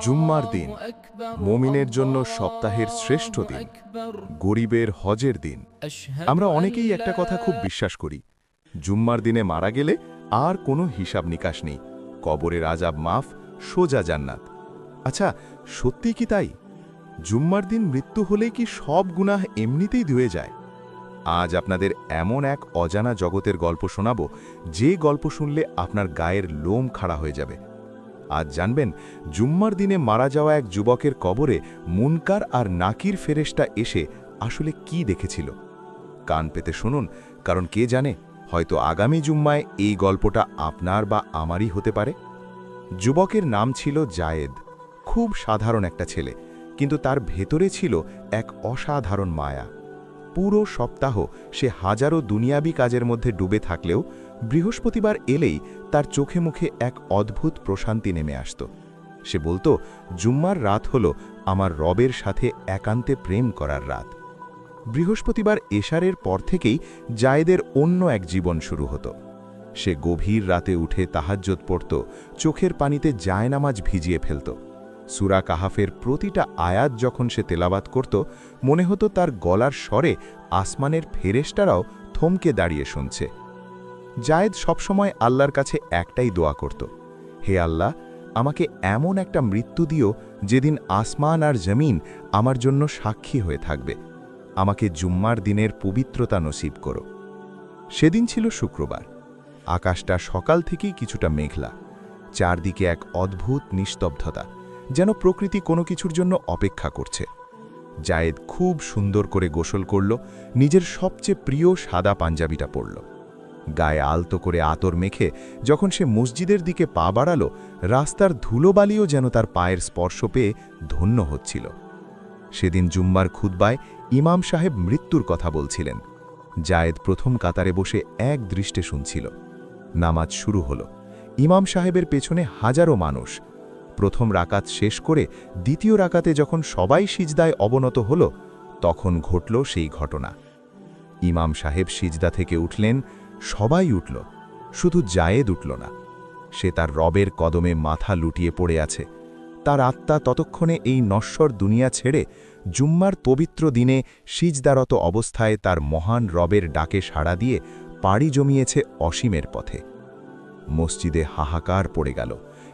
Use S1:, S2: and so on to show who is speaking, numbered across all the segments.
S1: জুম্মার দিন মুমিনের জন্য সপ্তাহের শ্রেষ্ঠ দিন, গরিবের হজের দিন। আমরা অনেকেই একটা কথা খুব বিশ্বাস করি, জুম্মার দিনে মারা গেলে আর কোনো হিসাব নিকাশ নেই, কবরের আযাব মাফ, সোজা জান্নাত। আচ্ছা, সত্যি কি তাই? জুম্মার দিন মৃত্যু হলেই কি সব গুনাহ এমনিতেই ধুয়ে যায়? আজ আপনাদের এমন এক অজানা জগতের গল্প শোনাব, যে গল্প শুনলে আপনার গায়ের লোম খাড়া হয়ে যাবে। আজ জানবেন জুম্মার দিনে মারা যাওয়া এক যুবকের কবরে মুনকার আর নাকির ফেরেশতা এসে আসলে কি দেখেছিল। কান পেতে শুনুন, কারণ কে জানে, হয়তো আগামী জুম্মায় এই গল্পটা আপনার বা আমারই হতে পারে। যুবকের নাম ছিল জায়েদ। খুব সাধারণ একটা ছেলে, কিন্তু তার ভেতরে ছিল এক অসাধারণ মায়া। পুরো সপ্তাহ সে হাজারো দুনিয়াবি কাজের মধ্যে ডুবে থাকলেও বৃহস্পতিবার এলেই তার চোখে মুখে এক অদ্ভুত প্রশান্তি নেমে আসত। সে বলতো, জুম্মার রাত হলো আমার রবের সাথে একান্তে প্রেম করার রাত। বৃহস্পতিবার এশারের পর থেকেই জায়েদের অন্য এক জীবন শুরু হতো। সে গভীর রাতে উঠে তাহাজ্জুদ পড়ত, চোখের পানিতে জায়নামাজ ভিজিয়ে ফেলত। সূরা কাহাফের প্রতিটা আয়াত যখন সে তেলাওয়াত করত, মনে হতো তার গলার স্বরে আসমানের ফেরেশতারাও থমকে দাঁড়িয়ে শুনছে। জায়েদ সবসময় আল্লাহর কাছে একটাই দোয়া করত, হে আল্লাহ, আমাকে এমন একটা মৃত্যু দিও যেদিন আসমান আর জমিন আমার জন্য সাক্ষী হয়ে থাকবে। আমাকে জুম্মার দিনের পবিত্রতা নসিব করো। সেদিন ছিল শুক্রবার। আকাশটা সকাল থেকেই কিছুটা মেঘলা, চারদিকে এক অদ্ভুত নিস্তব্ধতা, যেন প্রকৃতি কোনো কিছুর জন্য অপেক্ষা করছে। জায়েদ খুব সুন্দর করে গোসল করল, নিজের সবচেয়ে প্রিয় সাদা পাঞ্জাবিটা পরল। গায়ে আলতো করে আতর মেখে যখন সে মসজিদের দিকে পা বাড়ালো, রাস্তার ধুলোবালিও যেন তার পায়ের স্পর্শ পেয়ে ধন্য হচ্ছিল। সেদিন জুম্মার খুতবায় ইমাম সাহেব মৃত্যুর কথা বলছিলেন। জায়েদ প্রথম কাতারে বসে এক দৃষ্টে শুনছিল। নামাজ শুরু হলো। ইমাম সাহেবের পেছনে হাজারো মানুষ। প্রথম রাকাত শেষ করে দ্বিতীয় রাকাতে যখন সবাই সিজদায় অবনত হল, তখন ঘটল সেই ঘটনা। ইমাম সাহেব সিজদা থেকে উঠলেন, সবাই উঠল, শুধু জায়েদ উঠল না। সে তার রবের কদমে মাথা লুটিয়ে পড়ে আছে। তার আত্মা ততক্ষণে এই নশ্বর দুনিয়া ছেড়ে জুম্মার পবিত্র দিনে সিজদারত অবস্থায় তার মহান রবের ডাকে সাড়া দিয়ে পাড়ি জমিয়েছে অসীমের পথে। মসজিদে হাহাকার পড়ে গেল।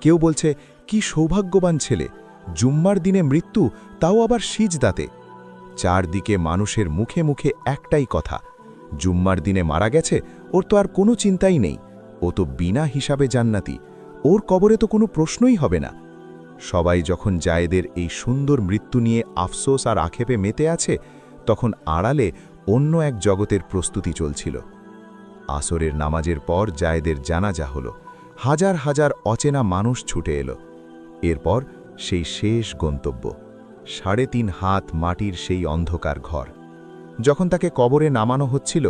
S1: কেউ বলছে, কি সৌভাগ্যবান ছেলে, জুম্মার দিনে মৃত্যু, তাও আবার সিজদাতে। চারদিকে মানুষের মুখে মুখে একটাই কথা, জুম্মার দিনে মারা গেছে, ওর তো আর কোনো চিন্তাই নেই, ও তো বিনা হিসাবে জান্নাতি, ওর কবরে তো কোনো প্রশ্নই হবে না। সবাই যখন জায়েদের এই সুন্দর মৃত্যু নিয়ে আফসোস আর আক্ষেপে মেতে আছে, তখন আড়ালে অন্য এক জগতের প্রস্তুতি চলছিল। আসরের নামাজের পর জায়েদের জানাজা হলো। হাজার হাজার অচেনা মানুষ ছুটে এলো। এরপর সেই শেষ গন্তব্য, ৩.৫ হাত মাটির সেই অন্ধকার ঘর। যখন তাকে কবরে নামানো হচ্ছিল,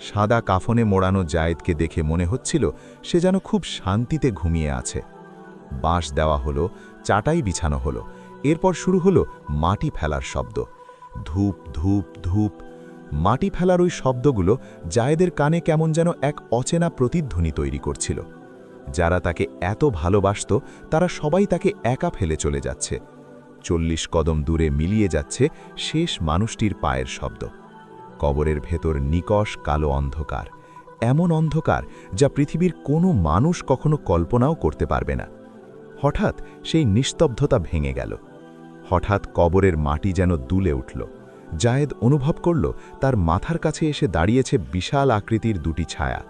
S1: সাদা কাফনে মোড়ানো জায়েদকে দেখে মনে হচ্ছিল সে যেন খুব শান্তিতে ঘুমিয়ে আছে। বাঁশ দেওয়া হলো, চাটাই বিছানো হলো। এরপর শুরু হলো মাটি ফেলার শব্দ। ধূপ ধূপ ধূপ। মাটি ফেলার ওই শব্দগুলো জায়েদের কানে কেমন যেন এক অচেনা প্রতিধ্বনি তৈরি করছিল। যারা তাকে এত ভালোবাসত, তারা সবাই তাকে একা ফেলে চলে যাচ্ছে। ৪০ কদম দূরে মিলিয়ে যাচ্ছে শেষ মানুষটির পায়ের শব্দ। কবরের ভেতর নিকষ কালো অন্ধকার, এমন অন্ধকার যা পৃথিবীর কোনো মানুষ কখনো কল্পনাও করতে পারবে না। হঠাৎ সেই নিস্তব্ধতা ভেঙে গেল। হঠাৎ কবরের মাটি যেন দুলে উঠল। জায়েদ অনুভব করল তার মাথার কাছে এসে দাঁড়িয়েছে বিশাল আকৃতির দুটি ছায়া।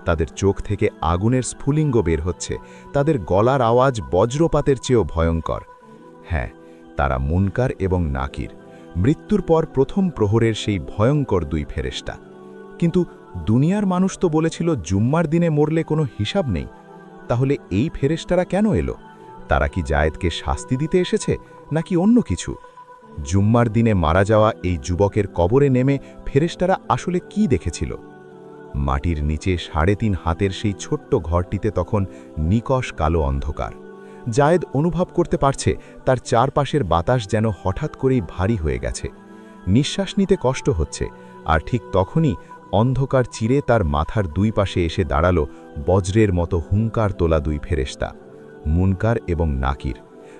S1: তাদের চোখ থেকে আগুনের স্ফুলিঙ্গ বের হচ্ছে, তাদের গলার আওয়াজ বজ্রপাতের চেয়েও ভয়ঙ্কর। হ্যাঁ, তারা মুনকার এবং নাকির, মৃত্যুর পর প্রথম প্রহরের সেই ভয়ঙ্কর দুই ফেরেশতা। কিন্তু দুনিয়ার মানুষ তো বলেছিল জুম্মার দিনে মরলে কোনো হিসাব নেই। তাহলে এই ফেরেশতারা কেন এলো? তারা কি জায়েদকে শাস্তি দিতে এসেছে, নাকি অন্য কিছু? জুম্মার দিনে মারা যাওয়া এই যুবকের কবরে নেমে ফেরেশতারা আসলে কি দেখেছিল? মাটির নিচে ৩.৫ হাতের সেই ছোট্ট ঘরটিতে তখন নিকষ কালো অন্ধকার। জায়েদ অনুভব করতে পারছে তার চারপাশের বাতাস যেন হঠাৎ করেই ভারী হয়ে গেছে। নিঃশ্বাস নিতে কষ্ট হচ্ছে। আর ঠিক তখনই অন্ধকার চিরে তার মাথার দুই পাশে এসে দাঁড়ালো বজ্রের মতো হুঙ্কার তোলা দুই ফেরেশতা, মুনকার এবং নাকির।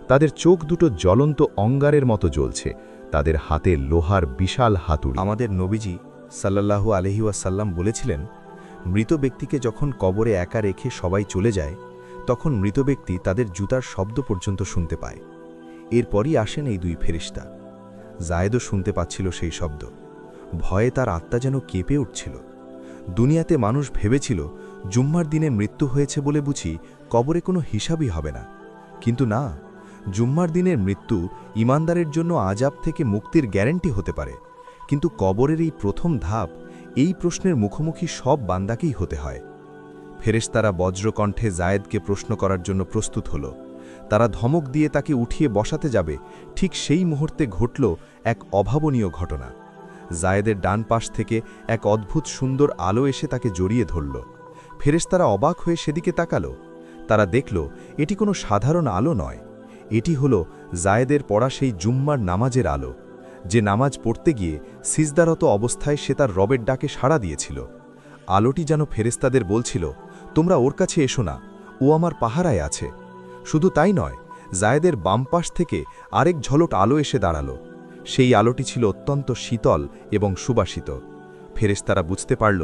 S1: তাদের চোখ দুটো জ্বলন্ত অঙ্গারের মতো জ্বলছে, তাদের হাতে লোহার বিশাল হাতুড়ি।
S2: আমাদের নবীজি সাল্লাল্লাহু আলাইহি ওয়াসাল্লাম বলেছিলেন, মৃত ব্যক্তিকে যখন কবরে একা রেখে সবাই চলে যায়, তখন মৃত ব্যক্তি তাদের জুতার শব্দ পর্যন্ত শুনতে পায়। এরপরই আসেন এই দুই ফেরেশতা। জায়েদও শুনতে পাচ্ছিল সেই শব্দ। ভয়ে তার আত্মা যেন কেঁপে উঠছিল। দুনিয়াতে মানুষ ভেবেছিল জুম্মার দিনে মৃত্যু হয়েছে বলে বুঝি কবরে কোনো হিসাবই হবে না, কিন্তু না, জুম্মার দিনের মৃত্যু ঈমানদারের জন্য আযাব থেকে মুক্তির গ্যারান্টি হতে পারে, কিন্তু কবরের এই প্রথম ধাপ, এই প্রশ্নের মুখোমুখি সব বান্দাকেই হতে হয়। ফেরেশতারা বজ্রকণ্ঠে জায়েদকে প্রশ্ন করার জন্য প্রস্তুত হল। তারা ধমক দিয়ে তাকে উঠিয়ে বসাতে যাবে, ঠিক সেই মুহূর্তে ঘটল এক অভাবনীয় ঘটনা। জায়েদের ডান পাশ থেকে এক অদ্ভুত সুন্দর আলো এসে তাকে জড়িয়ে ধরল। ফেরেশতারা অবাক হয়ে সেদিকে তাকালো। তারা দেখল এটি কোনো সাধারণ আলো নয়, এটি হল জায়েদের পড়া সেই জুম্মার নামাজের আলো, যে নামাজ পড়তে গিয়ে সিজদারত অবস্থায় সে তার রবের ডাকে সাড়া দিয়েছিল। আলোটি যেন ফেরেশতাদের বলছিল, তোমরা ওর কাছে এসো না, ও আমার পাহারায় আছে। শুধু তাই নয়, জায়েদের বাম পাশ থেকে আরেক ঝলক আলো এসে দাঁড়ালো। সেই আলোটি ছিল অত্যন্ত শীতল এবং সুবাসিত। ফেরেশতারা বুঝতে পারল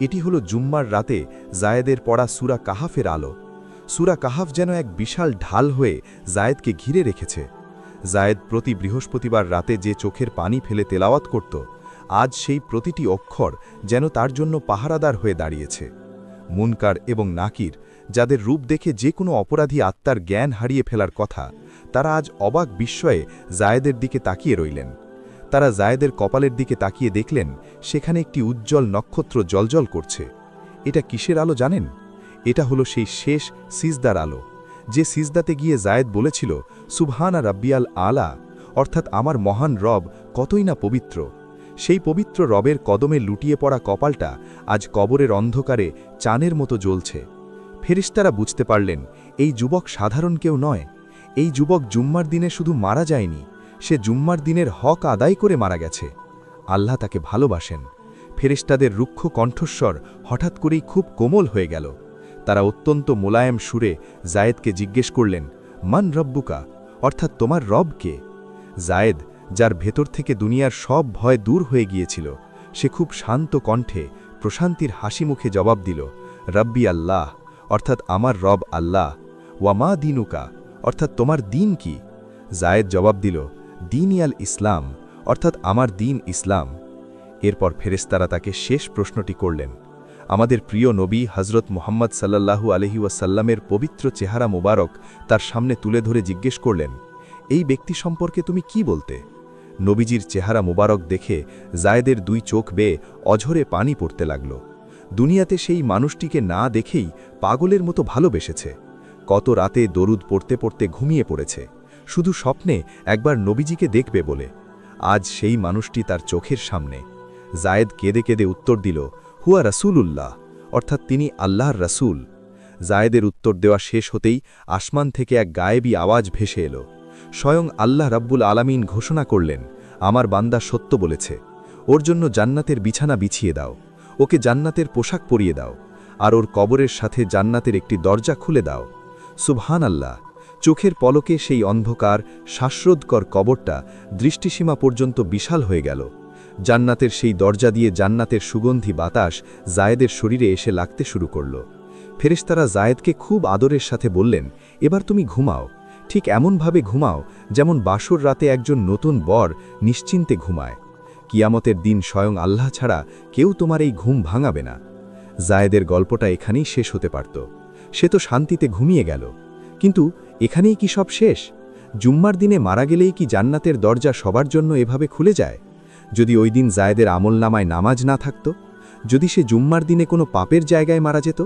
S2: এটি হলো জুম্মার রাতে জায়েদের পড়া সূরা কাহাফের আলো। সূরা কাহাফ যেন এক বিশাল ঢাল হয়ে জায়েদকে ঘিরে রেখেছে। জায়েদ প্রতি বৃহস্পতিবার রাতে যে চোখের পানি ফেলে তেলাওয়াত করত, আজ সেই প্রতিটি অক্ষর যেন তার জন্য পাহারাদার হয়ে দাঁড়িয়েছে। মুনকার এবং নাকির, যাদের রূপ দেখে যে কোনো অপরাধী আত্মার জ্ঞান হারিয়ে ফেলার কথা, তারা আজ অবাক বিস্ময়ে জায়েদের দিকে তাকিয়ে রইলেন। তারা জায়েদের কপালের দিকে তাকিয়ে দেখলেন সেখানে একটি উজ্জ্বল নক্ষত্র জ্বলজ্বল করছে। এটা কিসের আলো জানেন? এটা হলো সেই শেষ সিজদার আলো, যে সিজদাতে গিয়ে জায়েদ বলেছিল, সুবহানা রাব্বিয়াল আলা, অর্থাৎ আমার মহান রব কতই না পবিত্র। সেই পবিত্র রবের কদমে লুটিয়ে পড়া কপালটা আজ কবরের অন্ধকারে চাঁদের মতো জ্বলছে। ফেরেশতারা বুঝতে পারলেন এই যুবক সাধারণ কেউ নয়। এই যুবক জুম্মার দিনে শুধু মারা যায়নি, সে জুম্মার দিনের হক আদায় করে মারা গেছে। আল্লাহ তাকে ভালোবাসেন। ফেরেশতাদের রুক্ষ কণ্ঠস্বর হঠাৎ করেই খুব কোমল হয়ে গেল। তারা অত্যন্ত মোলায়েম সুরে জায়েদকে জিজ্ঞেস করলেন, মান রব্বুকা, অর্থাৎ তোমার রব কে? জায়েদ, যার ভেতর থেকে দুনিয়ার সব ভয় দূর হয়ে গিয়েছিল, সে খুব শান্ত কণ্ঠে প্রশান্তির হাসি মুখে জবাব দিল, রব্বি আল্লাহ, অর্থাৎ আমার রব আল্লাহ। ওয়ামা দিনুকা, অর্থাৎ তোমার দিন কি? জায়েদ জবাব দিল, দিনিয়াল ইসলাম, অর্থাৎ আমার দিন ইসলাম। এরপর ফেরেশতারা তাকে শেষ প্রশ্নটি করলেন। আমাদের প্রিয় নবী হযরত মুহাম্মদ সাল্লাল্লাহু আলাইহি ওয়াসাল্লামের পবিত্র চেহারা মোবারক তার সামনে তুলে ধরে জিজ্ঞেস করলেন, এই ব্যক্তি সম্পর্কে তুমি কি বলতে? নবীজির চেহারা মোবারক দেখে জায়েদের দুই চোখ বেয়ে অঝরে পানি পড়তে লাগল। দুনিয়াতে সেই মানুষটিকে না দেখেই পাগলের মতো ভালোবেসেছে। কত রাতে দরুদ পড়তে পড়তে ঘুমিয়ে পড়েছে, শুধু স্বপ্নে একবার নবীজিকে দেখবে বলে। আজ সেই মানুষটি তার চোখের সামনে। জায়েদ কেঁদে কেঁদে উত্তর দিল, হুয়া রাসূলুল্লাহ, অর্থাৎ তিনি আল্লাহর রাসূল। জায়েদের উত্তর দেওয়া শেষ হতেই আসমান থেকে এক গায়েবী আওয়াজ ভেসে এলো। স্বয়ং আল্লাহ রাব্বুল আলামিন ঘোষণা করলেন, আমার বান্দা সত্য বলেছে, ওর জন্য জান্নাতের বিছানা বিছিয়ে দাও, ওকে জান্নাতের পোশাক পরিয়ে দাও, আর ওর কবরের সাথে জান্নাতের একটি দরজা খুলে দাও। সুবহান আল্লাহ! চোখের পলকে সেই অন্ধকার শ্বাসরোধকর কবরটা দৃষ্টিসীমা পর্যন্ত বিশাল হয়ে গেল। জান্নাতের সেই দরজা দিয়ে জান্নাতের সুগন্ধি বাতাস জায়েদের শরীরে এসে লাগতে শুরু করল। ফেরেশতারা জায়েদকে খুব আদরের সাথে বললেন, এবার তুমি ঘুমাও, ঠিক এমনভাবে ঘুমাও যেমন বাসর রাতে একজন নতুন বর নিশ্চিন্তে ঘুমায়। কিয়ামতের দিন স্বয়ং আল্লাহ ছাড়া কেউ তোমার এই ঘুম ভাঙাবে না। জায়েদের গল্পটা এখানেই শেষ হতে পারত। সে তো শান্তিতে ঘুমিয়ে গেল, কিন্তু এখানেই কি সব শেষ? জুম্মার দিনে মারা গেলেই কি জান্নাতের দরজা সবার জন্য এভাবে খুলে যায়? যদি ওই দিন জায়েদের আমলনামায় নামাজ না থাকত, যদি সে জুম্মার দিনে কোনো পাপের জায়গায় মারা যেত,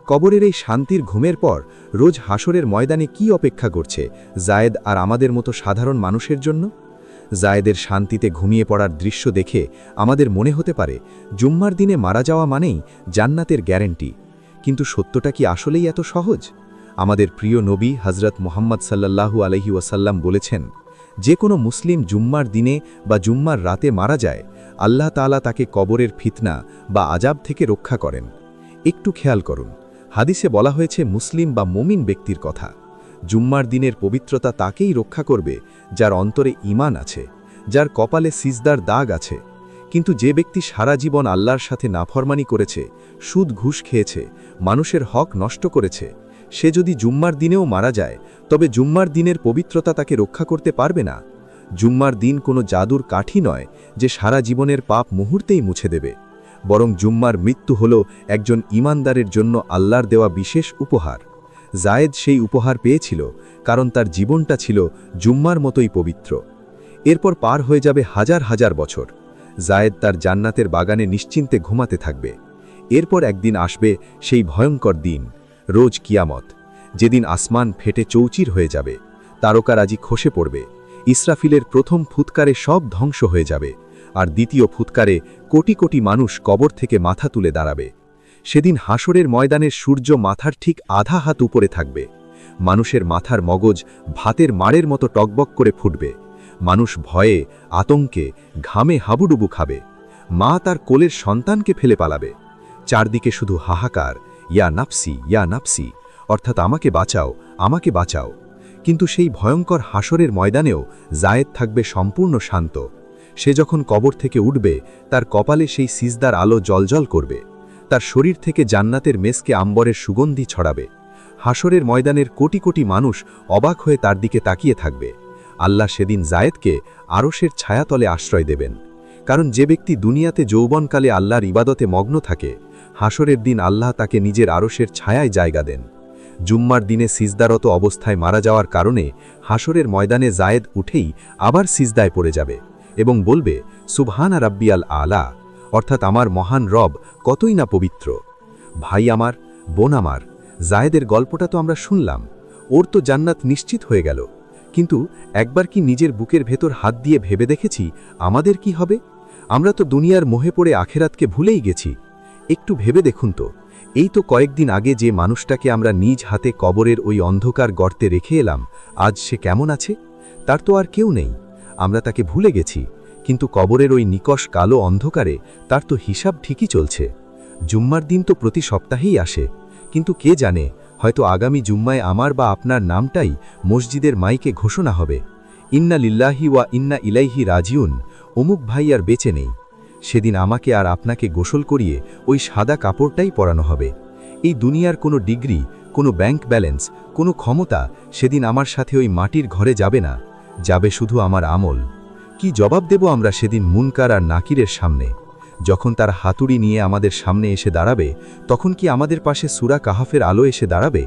S2: কবরের এই শান্তির ঘুমের পর রোজ হাসরের ময়দানে কি অপেক্ষা করছে জায়েদ আর আমাদের মতো সাধারণ মানুষের জন্য? জায়েদের শান্তিতে ঘুমিয়ে পড়ার দৃশ্য দেখে আমাদের মনে হতে পারে জুম্মার দিনে মারা যাওয়া মানেই জান্নাতের গ্যারান্টি। কিন্তু সত্যটা কি আসলেই এত সহজ? আমাদের প্রিয় নবী হযরত মুহাম্মদ সাল্লাল্লাহু আলাইহি ওয়াসাল্লাম বলেছেন, যে কোনো মুসলিম জুম্মার দিনে বা জুম্মার রাতে মারা যায়, আল্লাহ তাআলা তাকে কবরের ফিতনা বা আযাব থেকে রক্ষা করেন। একটু খেয়াল করুন, হাদিসে বলা হয়েছে মুসলিম বা মুমিন ব্যক্তির কথা। জুম্মার দিনের পবিত্রতা তাকেই রক্ষা করবে যার অন্তরে ঈমান আছে, যার কপালে সিজদার দাগ আছে। কিন্তু যে ব্যক্তি সারা জীবন আল্লাহর সাথে নাফরমানি করেছে, সুদ ঘুষ খেয়েছে, মানুষের হক নষ্ট করেছে, সে যদি জুম্মার দিনেও মারা যায়, তবে জুম্মার দিনের পবিত্রতা তাকে রক্ষা করতে পারবে না। জুম্মার দিন কোনো জাদুর কাঠি নয় যে সারা জীবনের পাপ মুহূর্তেই মুছে দেবে, বরং জুম্মার মৃত্যু হল একজন ঈমানদারের জন্য আল্লাহর দেওয়া বিশেষ উপহার। জায়েদ সেই উপহার পেয়েছিল কারণ তার জীবনটা ছিল জুম্মার মতোই পবিত্র। এরপর পার হয়ে যাবে হাজার হাজার বছর। জায়েদ তার জান্নাতের বাগানে নিশ্চিন্তে ঘুমাতে থাকবে। এরপর একদিন আসবে সেই ভয়ঙ্কর দিন, রোজ কিয়ামত, যেদিন আসমান ফেটে চৌচির হয়ে যাবে, তারকারাজি খসে পড়বে, ইসরাফিলের প্রথম ফুৎকারে সব ধ্বংস হয়ে যাবে, আর দ্বিতীয় ফুৎকারে কোটি কোটি মানুষ কবর থেকে মাথা তুলে দাঁড়াবে। সেদিন হাসরের ময়দানের সূর্য মাথার ঠিক আধা হাত উপরে থাকবে। মানুষের মাথার মগজ ভাতের মাড়ের মতো টকবক করে ফুটবে। মানুষ ভয়ে, আতঙ্কে, ঘামে হাবুডুবু খাবে। মা তার কোলের সন্তানকে ফেলে পালাবে। চারদিকে শুধু হাহাকার, ইয়া নাফসি, ইয়া নাফসি, অর্থাৎ আমাকে বাঁচাও, আমাকে বাঁচাও। কিন্তু সেই ভয়ঙ্কর হাসরের ময়দানেও জায়েদ থাকবে সম্পূর্ণ শান্ত। সে যখন কবর থেকে উঠবে, তার কপালে সেই সিজদার আলো জ্বলজ্বল করবে, তার শরীর থেকে জান্নাতের মেসকে আম্বরের সুগন্ধি ছড়াবে। হাসরের ময়দানের কোটি কোটি মানুষ অবাক হয়ে তার দিকে তাকিয়ে থাকবে। আল্লাহ সেদিন জায়েদকে আরশের ছায়াতলে আশ্রয় দেবেন, কারণ যে ব্যক্তি দুনিয়াতে যৌবনকালে আল্লাহর ইবাদতে মগ্ন থাকে, হাসরের দিন আল্লাহ তাকে নিজের আরশের ছায়ায় জায়গা দেন। জুম্মার দিনে সিজদারত অবস্থায় মারা যাওয়ার কারণে হাসরের ময়দানে জায়েদ উঠেই আবার সিজদায় পড়ে যাবে এবং বলবে, সুবহানা রাব্বিয়াল আলা, অর্থাৎ আমার মহান রব কতই না পবিত্র। ভাই আমার, বোন আমার, জায়েদের গল্পটা তো আমরা শুনলাম, ওর তো জান্নাত নিশ্চিত হয়ে গেল, কিন্তু একবার কি নিজের বুকের ভেতর হাত দিয়ে ভেবে দেখেছি আমাদের কি হবে? আমরা তো দুনিয়ার মোহে পড়ে আখেরাতকে ভুলেই গেছি। একটু ভেবে দেখুন তো, এই তো কয়েকদিন আগে যে মানুষটাকে আমরা নিজ হাতে কবরের ওই অন্ধকার গর্তে রেখে এলাম, আজ সে কেমন আছে? তার তো আর কেউ নেই, আমরা তাকে ভুলে গেছি, কিন্তু কবরের ওই নিকষ কালো অন্ধকারে তার তো হিসাব ঠিকই চলছে। জুম্মার দিন তো প্রতি সপ্তাহেই আসে, কিন্তু কে জানে, হয়তো আগামী জুম্মায় আমার বা আপনার নামটাই মসজিদের মাইকে ঘোষণা হবে, ইন্না লিল্লাহি ওয়া ইন্না ইলাইহি রাজিউন, অমুক ভাই আর বেঁচে নেই। সেদিন আমাকে আর আপনাকে গোসল করিয়ে ওই সাদা কাপড়টাই পরানো হবে। এই দুনিয়ার কোনো ডিগ্রি, কোনো ব্যাংক ব্যালেন্স, কোনো ক্ষমতা সেদিন আমার সাথে ওই মাটির ঘরে যাবে না, যাবে শুধু আমার আমল। কি জবাব দেব আমরা সেদিন মুনকার আর নাকিরের সামনে? যখন তার হাতুড়ি নিয়ে আমাদের সামনে এসে দাঁড়াবে, তখন কি আমাদের পাশে সূরা কাহাফের আলো এসে দাঁড়াবে?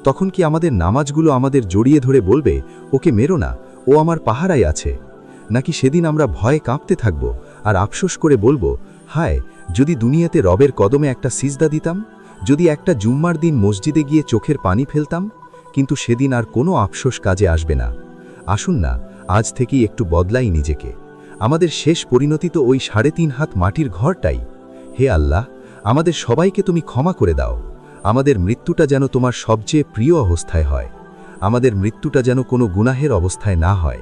S2: তখন কি আমাদের নামাজগুলো আমাদের জড়িয়ে ধরে বলবে, ওকে মেরো না, ও আমার পাহারায় আছে? নাকি সেদিন আমরা ভয়ে কাঁপতে থাকব আর আফসোস করে বলবো, হায়, যদি দুনিয়াতে রবের কদমে একটা সিজদা দিতাম, যদি একটা জুম্মার দিন মসজিদে গিয়ে চোখের পানি ফেলতাম? কিন্তু সেদিন আর কোনো আফসোস কাজে আসবে না। আসুন না, আজ থেকেই একটু বদলাই নিজেকে। আমাদের শেষ পরিণতি তো ওই 3.5 হাত মাটির ঘরটাই। হে আল্লাহ, আমাদের সবাইকে তুমি ক্ষমা করে দাও। আমাদের মৃত্যুটা যেন তোমার সবচেয়ে প্রিয় অবস্থায় হয়। আমাদের মৃত্যুটা যেন কোনো গুনাহের অবস্থায় না হয়।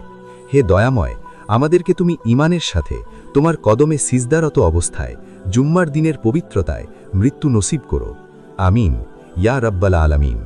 S2: হে দয়াময়, আমাদেরকে তুমি ঈমানের সাথে তোমার কদমে সিজদারত অবস্থায় জুম্মার দিনের পবিত্রতায় মৃত্যু নসিব করো। আমিন, ইয়া রাব্বাল আলামিন।